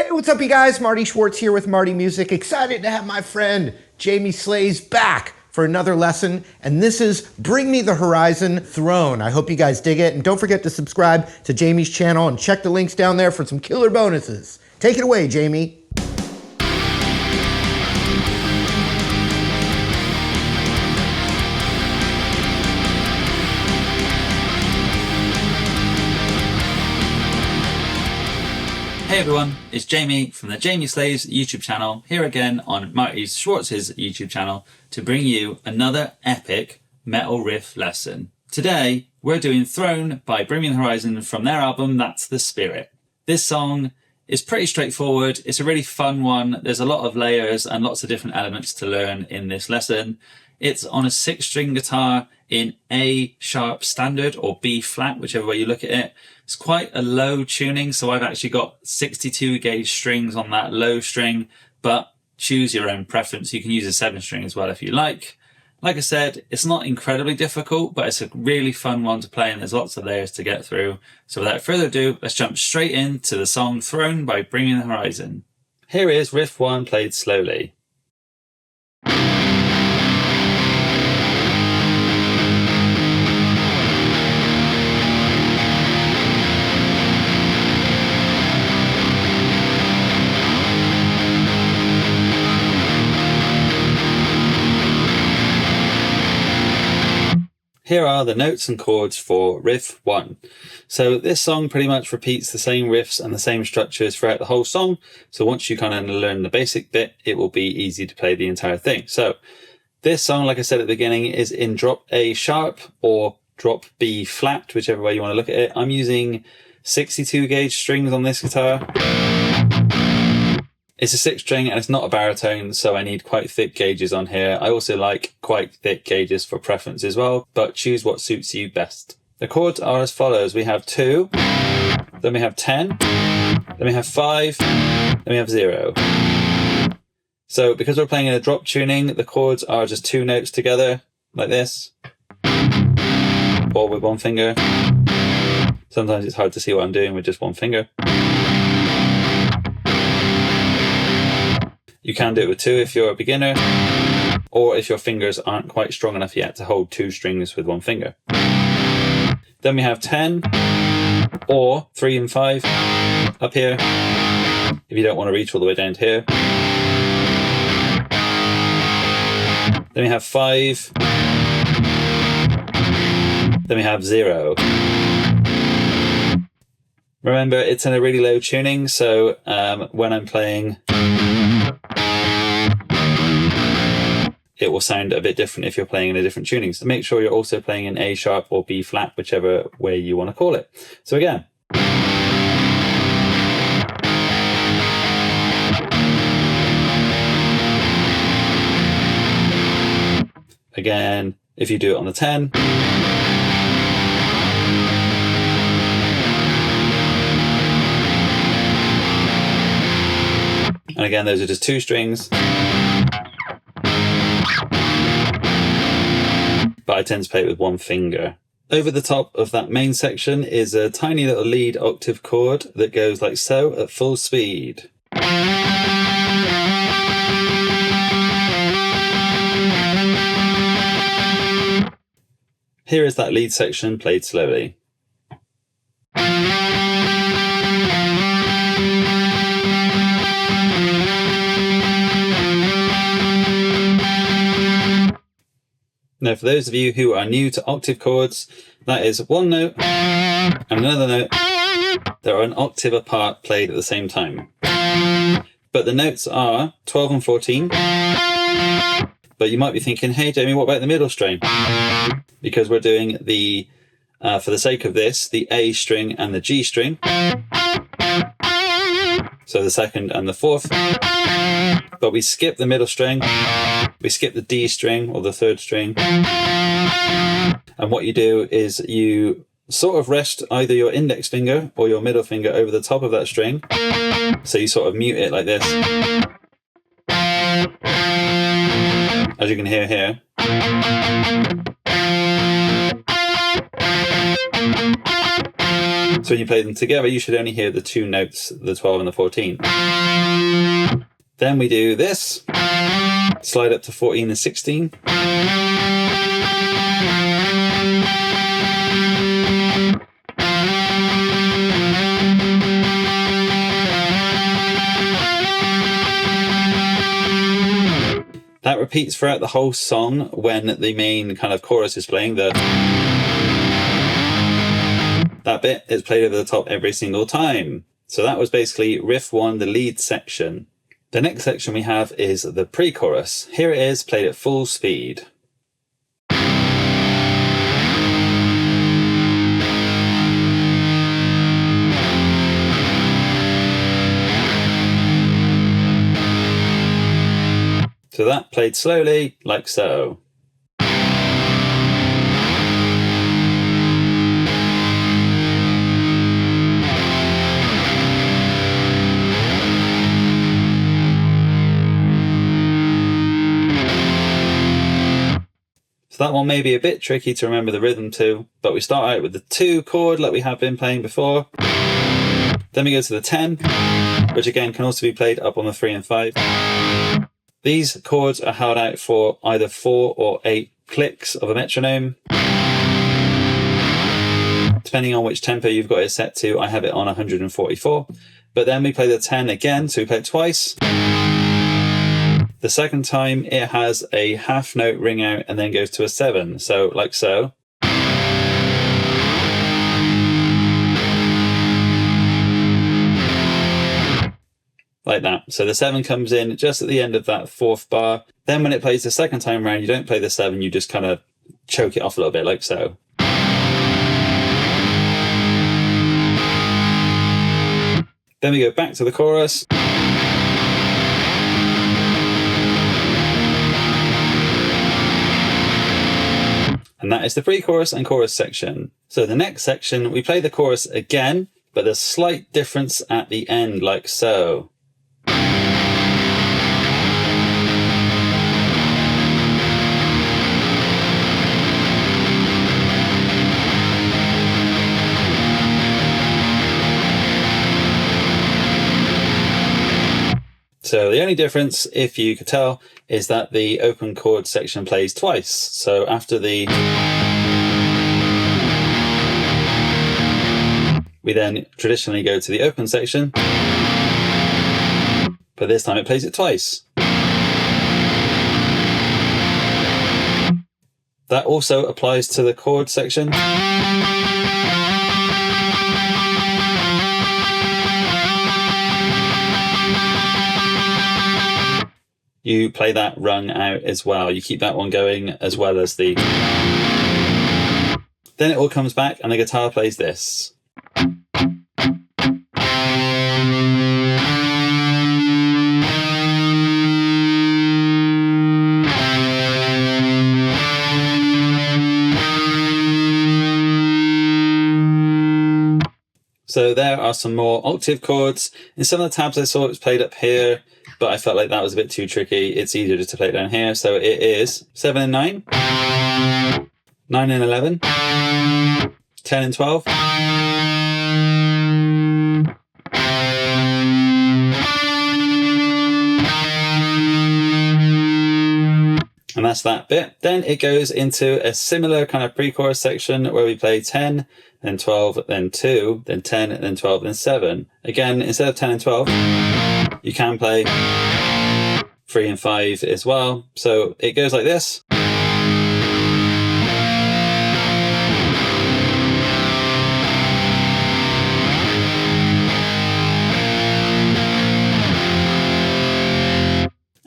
Hey, what's up, you guys? Marty Schwartz here with Marty Music. Excited to have my friend Jamie Slays back for another lesson. And this is Bring Me the Horizon Throne. I hope you guys dig it. And don't forget to subscribe to Jamie's channel and check the links down there for some killer bonuses. Take it away, Jamie. Hey everyone, it's Jamie from the Jamie Slays YouTube channel, here again on Marty Schwartz's YouTube channel to bring you another epic metal riff lesson. Today, we're doing Throne by Bring Me the Horizon from their album, That's the Spirit. This song is pretty straightforward, it's a really fun one, there's a lot of layers and lots of different elements to learn in this lesson. It's on a 6-string guitar in A sharp standard or B flat, whichever way you look at it. It's quite a low tuning, so I've actually got 62 gauge strings on that low string, but choose your own preference. You can use a 7-string as well if you like. Like I said, it's not incredibly difficult, but it's a really fun one to play and there's lots of layers to get through. So without further ado, let's jump straight into the song Throne by Bring Me the Horizon. Here is riff 1 played slowly. Here are the notes and chords for riff 1. So this song pretty much repeats the same riffs and the same structures throughout the whole song. So once you kind of learn the basic bit, it will be easy to play the entire thing. So this song, like I said at the beginning, is in drop A sharp or drop B flat, whichever way you want to look at it. I'm using 62 gauge strings on this guitar. It's a 6-string and it's not a baritone, so I need quite thick gauges on here. I also like quite thick gauges for preference as well, but choose what suits you best. The chords are as follows. We have 2, then we have 10, then we have 5, then we have 0. So because we're playing in a drop tuning, the chords are just 2 notes together, like this, or with 1 finger. Sometimes it's hard to see what I'm doing with just 1 finger. You can do it with 2 if you're a beginner, or if your fingers aren't quite strong enough yet to hold 2 strings with 1 finger. Then we have 10, or 3 and 5 up here, if you don't want to reach all the way down to here. Then we have 5, then we have 0. Remember, it's in a really low tuning, so when I'm playing, it will sound a bit different if you're playing in a different tuning. So make sure you're also playing in A sharp or B flat, whichever way you want to call it. So again. Again, if you do it on the 10. And again, those are just 2 strings. But I tend to play it with 1 finger. Over the top of that main section is a tiny little lead octave chord that goes like so at full speed. Here is that lead section played slowly. Now, for those of you who are new to octave chords, that is 1 note and another note that are an octave apart played at the same time. But the notes are 12 and 14. But you might be thinking, hey Jamie, what about the middle string? Because we're doing the, for the sake of this, the A string and the G string. So the 2nd and the 4th. But we skip the middle string. We skip the D string or the 3rd string. And what you do is you sort of rest either your index finger or your middle finger over the top of that string. So you sort of mute it like this. As you can hear here. So when you play them together, you should only hear the two notes, the 12 and the 14. Then we do this, slide up to 14 and 16. That repeats throughout the whole song when the main kind of chorus is playing. That bit is played over the top every single time. So that was basically riff 1, the lead section. The next section we have is the pre-chorus. Here it is, played at full speed. So that played slowly, like so. So that one may be a bit tricky to remember the rhythm to, but we start out with the 2 chord like we have been playing before. Then we go to the 10, which again can also be played up on the 3 and 5. These chords are held out for either 4 or 8 clicks of a metronome. Depending on which tempo you've got it set to, I have it on 144. But then we play the 10 again, so we play it twice. The second time it has a half note ring out and then goes to a 7, so like so. Like that. So the 7 comes in just at the end of that 4th bar. Then when it plays the second time around, you don't play the 7, you just kind of choke it off a little bit, like so. Then we go back to the chorus. And that is the pre-chorus and chorus section. So the next section, we play the chorus again, but there's a slight difference at the end, like so. So the only difference, if you could tell, is that the open chord section plays twice. So after the... we then traditionally go to the open section, but this time it plays it twice. That also applies to the chord section. You play that rung out as well. You keep that one going as well as the... Then it all comes back and the guitar plays this. So there are some more octave chords. In some of the tabs I saw it was played up here, but I felt like that was a bit too tricky. It's easier just to play it down here. So it is 7 and 9, 9 and 11, 10 and 12. And that's that bit. Then it goes into a similar kind of pre-chorus section where we play 10, then 12, then 2, then 10, then 12, then 7. Again, instead of 10 and 12, you can play 3 and 5 as well. So it goes like this.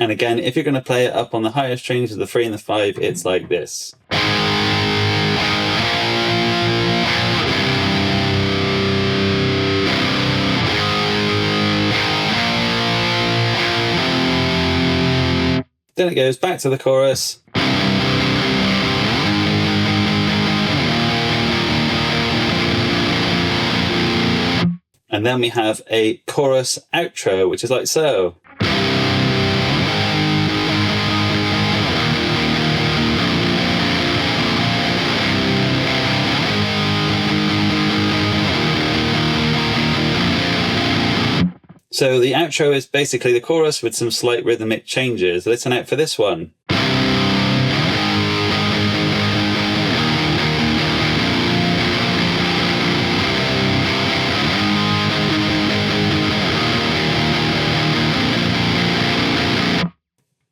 And again, if you're going to play it up on the higher strings of the 3 and the 5, it's like this. Then it goes back to the chorus. And then we have a chorus outro, which is like so. So the outro is basically the chorus with some slight rhythmic changes. Listen out for this one.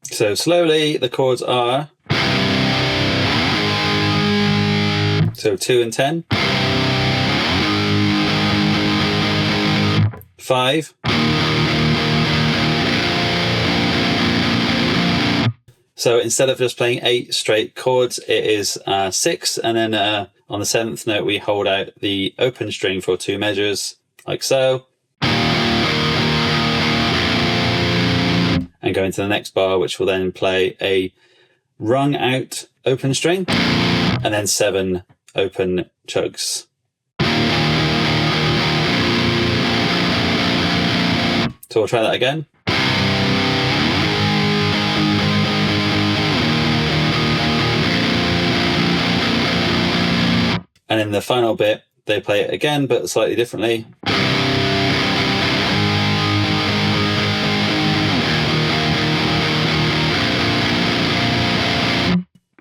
So slowly, the chords are, so 2 and 10, 5, so instead of just playing 8 straight chords, it is 6, and then on the 7th note we hold out the open string for 2 measures, like so. And go into the next bar, which will then play a rung out open string and then 7 open chugs. So we'll try that again. And in the final bit, they play it again, but slightly differently.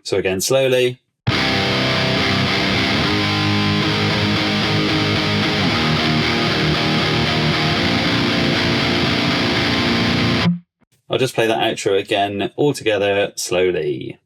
So again, slowly. I'll just play that outro again, all together, slowly.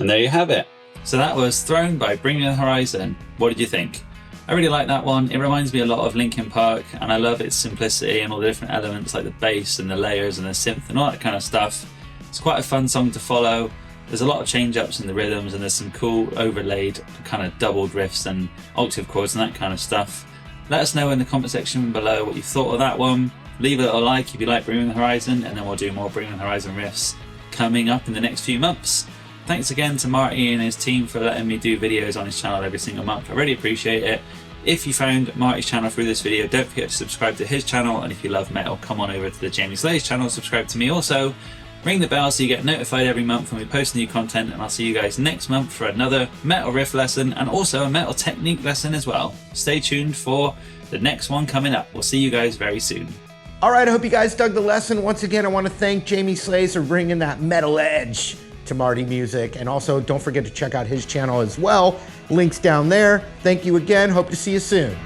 And there you have it. So that was Throne by Bring Me the Horizon. What did you think? I really like that one. It reminds me a lot of Linkin Park, and I love its simplicity and all the different elements like the bass and the layers and the synth and all that kind of stuff. It's quite a fun song to follow. There's a lot of change-ups in the rhythms, and there's some cool overlaid kind of doubled riffs and octave chords and that kind of stuff. Let us know in the comment section below what you thought of that one. Leave a little like if you like Bring Me the Horizon, and then we'll do more Bring Me the Horizon riffs coming up in the next few months. Thanks again to Marty and his team for letting me do videos on his channel every single month. I really appreciate it. If you found Marty's channel through this video, don't forget to subscribe to his channel, and if you love metal, come on over to the Jamie Slays channel, subscribe to me also. Ring the bell so you get notified every month when we post new content, and I'll see you guys next month for another metal riff lesson and also a metal technique lesson as well. Stay tuned for the next one coming up. We'll see you guys very soon. All right, I hope you guys dug the lesson. Once again, I want to thank Jamie Slays for bringing that metal edge to Marty Music, and also don't forget to check out his channel as well. Links down there. Thank you again. Hope to see you soon.